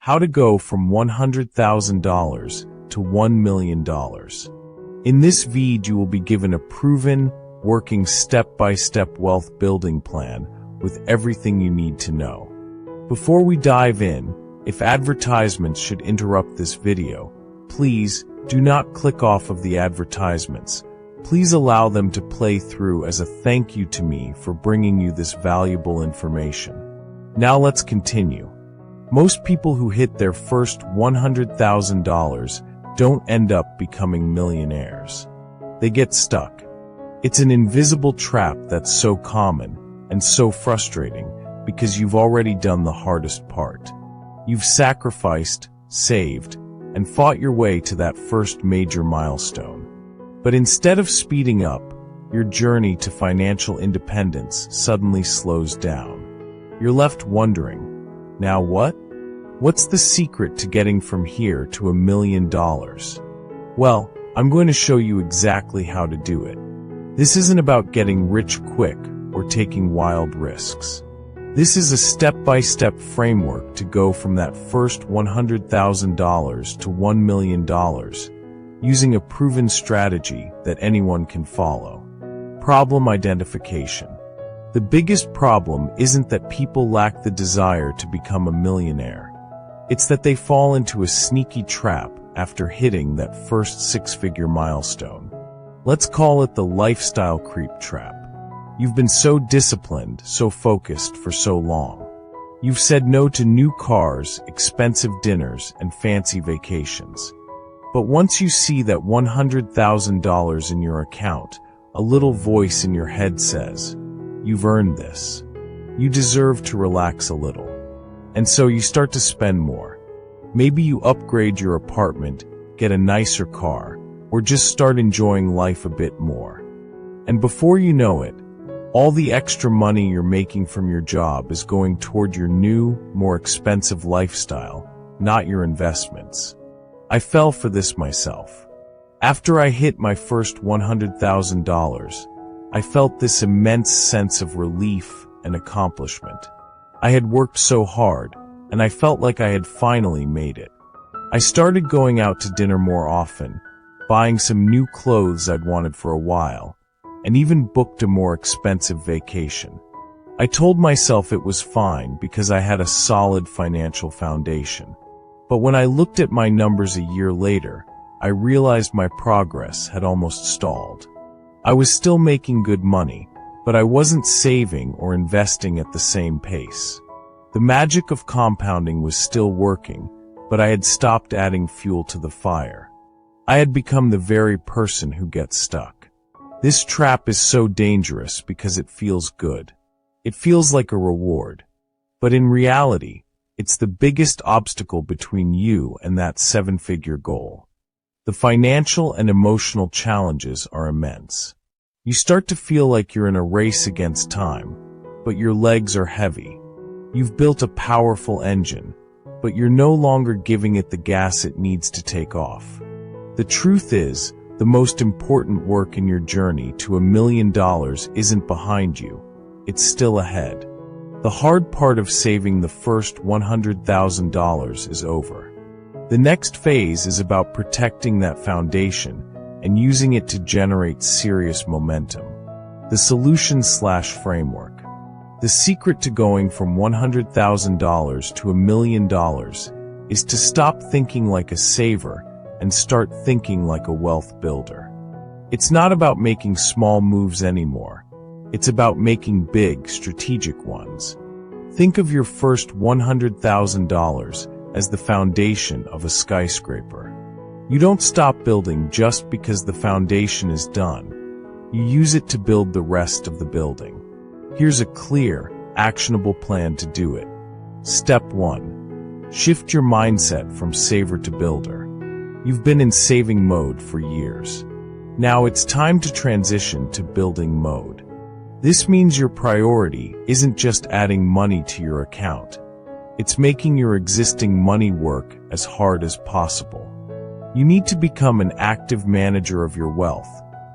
How to go from $100,000 to $1 million. In this video, you will be given a proven, working step-by-step wealth building plan with everything you need to know. Before we dive in, if advertisements should interrupt this video, please do not click off of the advertisements. Please allow them to play through as a thank you to me for bringing you this valuable information. Now let's continue. Most people who hit their first $100,000 don't end up becoming millionaires. They get stuck. It's an invisible trap that's so common and so frustrating because you've already done the hardest part. You've sacrificed, saved, and fought your way to that first major milestone. But instead of speeding up, your journey to financial independence suddenly slows down. You're left wondering, now what? What's the secret to getting from here to $1 million? Well, I'm going to show you exactly how to do it. This isn't about getting rich quick or taking wild risks. This is a step-by-step framework to go from that first $100,000 to $1 million, using a proven strategy that anyone can follow. Problem identification. The biggest problem isn't that people lack the desire to become a millionaire. It's that they fall into a sneaky trap after hitting that first six-figure milestone. Let's call it the lifestyle creep trap. You've been so disciplined, so focused for so long. You've said no to new cars, expensive dinners, and fancy vacations. But once you see that $100,000 in your account, a little voice in your head says, "You've earned this. You deserve to relax a little." And so you start to spend more. Maybe you upgrade your apartment, get a nicer car, or just start enjoying life a bit more. And before you know it, all the extra money you're making from your job is going toward your new, more expensive lifestyle, not your investments. I fell for this myself. After I hit my first $100,000, I felt this immense sense of relief and accomplishment. I had worked so hard, and I felt like I had finally made it. I started going out to dinner more often, buying some new clothes I'd wanted for a while, and even booked a more expensive vacation. I told myself it was fine because I had a solid financial foundation. But when I looked at my numbers a year later, I realized my progress had almost stalled. I was still making good money, but I wasn't saving or investing at the same pace. The magic of compounding was still working, but I had stopped adding fuel to the fire. I had become the very person who gets stuck. This trap is so dangerous because it feels good. It feels like a reward. But in reality, it's the biggest obstacle between you and that seven-figure goal. The financial and emotional challenges are immense. You start to feel like you're in a race against time, but your legs are heavy. You've built a powerful engine, but you're no longer giving it the gas it needs to take off. The truth is, the most important work in your journey to $1 million isn't behind you, it's still ahead. The hard part of saving the first $100,000 is over. The next phase is about protecting that foundation and using it to generate serious momentum. The solution/framework. The secret to going from $100,000 to $1 million is to stop thinking like a saver and start thinking like a wealth builder. It's not about making small moves anymore. It's about making big, strategic ones. Think of your first $100,000 as the foundation of a skyscraper. You don't stop building just because the foundation is done. You use it to build the rest of the building. Here's a clear, actionable plan to do it. Step 1. Shift your mindset from saver to builder. You've been in saving mode for years. Now it's time to transition to building mode. This means your priority isn't just adding money to your account. It's making your existing money work as hard as possible. You need to become an active manager of your wealth,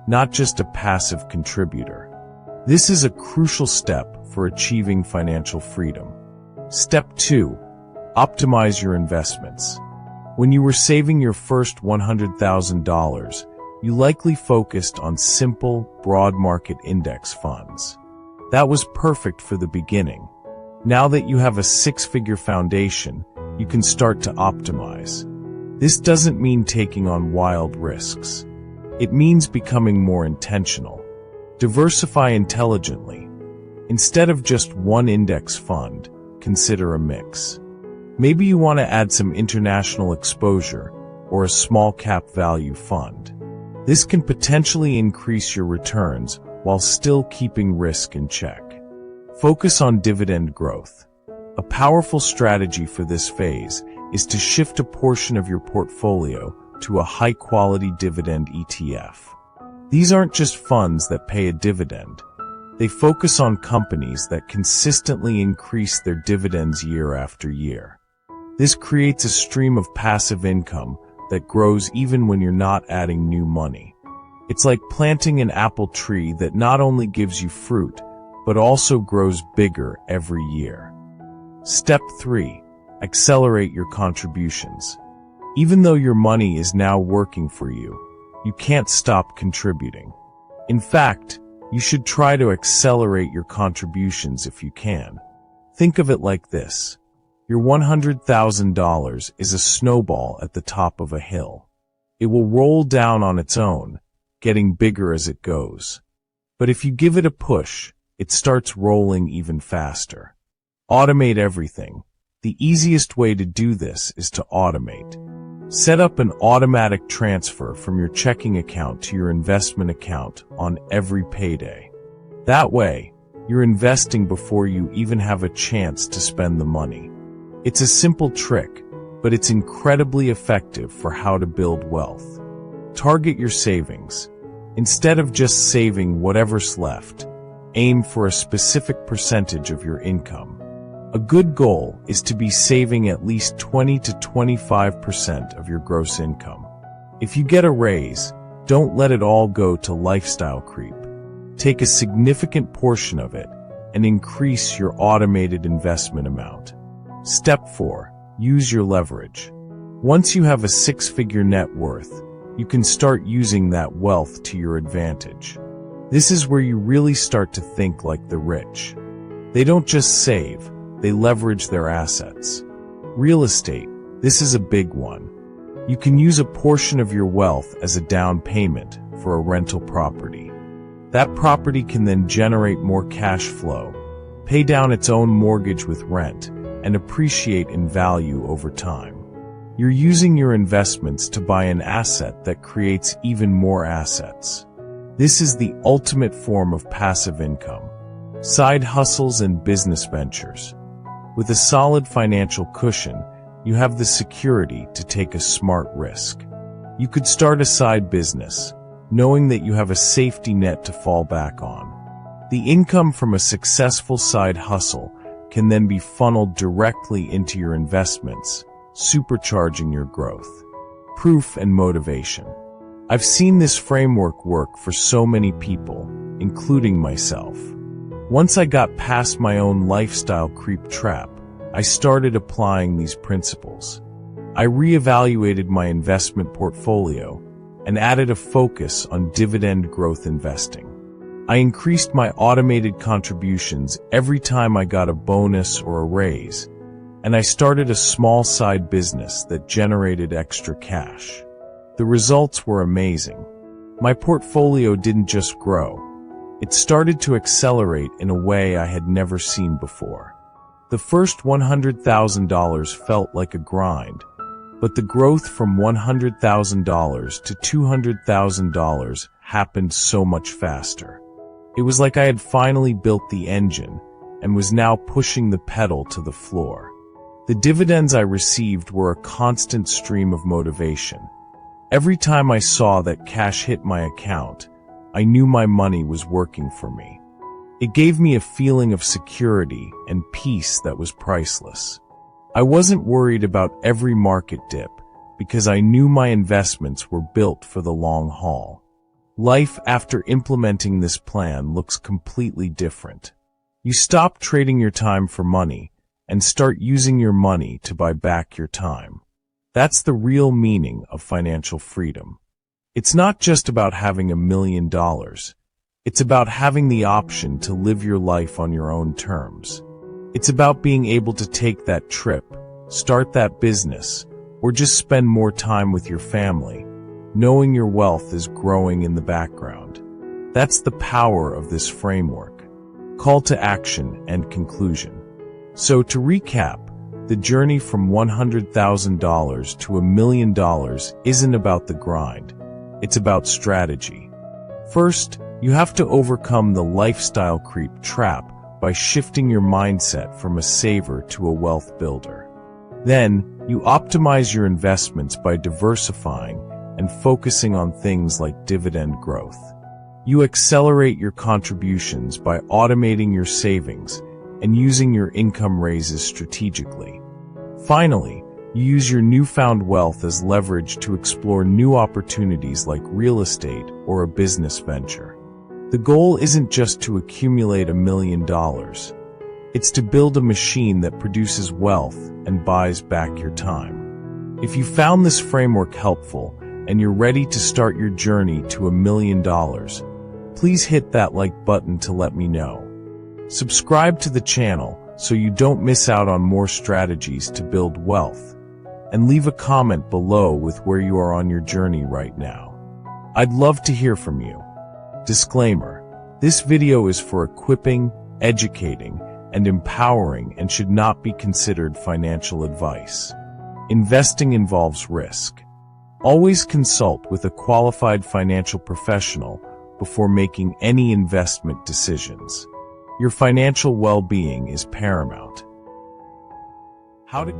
not just a passive contributor. This is a crucial step for achieving financial freedom. Step 2. Optimize your investments. When you were saving your first $100,000, you likely focused on simple, broad market index funds. That was perfect for the beginning. Now that you have a six-figure foundation, you can start to optimize. This doesn't mean taking on wild risks. It means becoming more intentional. Diversify intelligently. Instead of just one index fund, consider a mix. Maybe you want to add some international exposure or a small cap value fund. This can potentially increase your returns while still keeping risk in check. Focus on dividend growth. A powerful strategy for this phase is to shift a portion of your portfolio to a high-quality dividend ETF. These aren't just funds that pay a dividend. They focus on companies that consistently increase their dividends year after year. This creates a stream of passive income that grows even when you're not adding new money. It's like planting an apple tree that not only gives you fruit, but also grows bigger every year. Step 3. Accelerate your contributions. Even though your money is now working for you, you can't stop contributing. In fact, you should try to accelerate your contributions if you can. Think of it like this. Your $100,000 is a snowball at the top of a hill. It will roll down on its own, getting bigger as it goes. But if you give it a push, it starts rolling even faster. Automate everything. The easiest way to do this is to automate. Set up an automatic transfer from your checking account to your investment account on every payday. That way, you're investing before you even have a chance to spend the money. It's a simple trick, but it's incredibly effective for how to build wealth. Target your savings. Instead of just saving whatever's left, aim for a specific percentage of your income. A good goal is to be saving at least 20 to 25% of your gross income. If you get a raise, don't let it all go to lifestyle creep. Take a significant portion of it and increase your automated investment amount. Step 4. Use your leverage. Once you have a six-figure net worth, you can start using that wealth to your advantage. This is where you really start to think like the rich. They don't just save, they leverage their assets. Real estate, this is a big one. You can use a portion of your wealth as a down payment for a rental property. That property can then generate more cash flow, pay down its own mortgage with rent, and appreciate in value over time. You're using your investments to buy an asset that creates even more assets. This is the ultimate form of passive income. Side hustles and business ventures. With a solid financial cushion, you have the security to take a smart risk. You could start a side business, knowing that you have a safety net to fall back on. The income from a successful side hustle can then be funneled directly into your investments, supercharging your growth. Proof and motivation. I've seen this framework work for so many people, including myself. Once I got past my own lifestyle creep trap, I started applying these principles. I reevaluated my investment portfolio and added a focus on dividend growth investing. I increased my automated contributions every time I got a bonus or a raise, and I started a small side business that generated extra cash. The results were amazing. My portfolio didn't just grow. It started to accelerate in a way I had never seen before. The first $100,000 felt like a grind, but the growth from $100,000 to $200,000 happened so much faster. It was like I had finally built the engine and was now pushing the pedal to the floor. The dividends I received were a constant stream of motivation. Every time I saw that cash hit my account, I knew my money was working for me. It gave me a feeling of security and peace that was priceless. I wasn't worried about every market dip because I knew my investments were built for the long haul. Life after implementing this plan looks completely different. You stop trading your time for money and start using your money to buy back your time. That's the real meaning of financial freedom. It's not just about having $1 million. It's about having the option to live your life on your own terms. It's about being able to take that trip, start that business, or just spend more time with your family, knowing your wealth is growing in the background. That's the power of this framework. Call to action and conclusion. So to recap, the journey from $100,000 to $1 million isn't about the grind. It's about strategy. First, you have to overcome the lifestyle creep trap by shifting your mindset from a saver to a wealth builder. Then, you optimize your investments by diversifying and focusing on things like dividend growth. You accelerate your contributions by automating your savings and using your income raises strategically. Finally, you use your newfound wealth as leverage to explore new opportunities like real estate or a business venture. The goal isn't just to accumulate $1 million. It's to build a machine that produces wealth and buys back your time. If you found this framework helpful and you're ready to start your journey to $1 million, please hit that like button to let me know. Subscribe to the channel so you don't miss out on more strategies to build wealth, and leave a comment below with where you are on your journey right now. I'd love to hear from you. Disclaimer: this video is for equipping, educating, and empowering and should not be considered financial advice. Investing involves risk. Always consult with a qualified financial professional before making any investment decisions. Your financial well-being is paramount. How to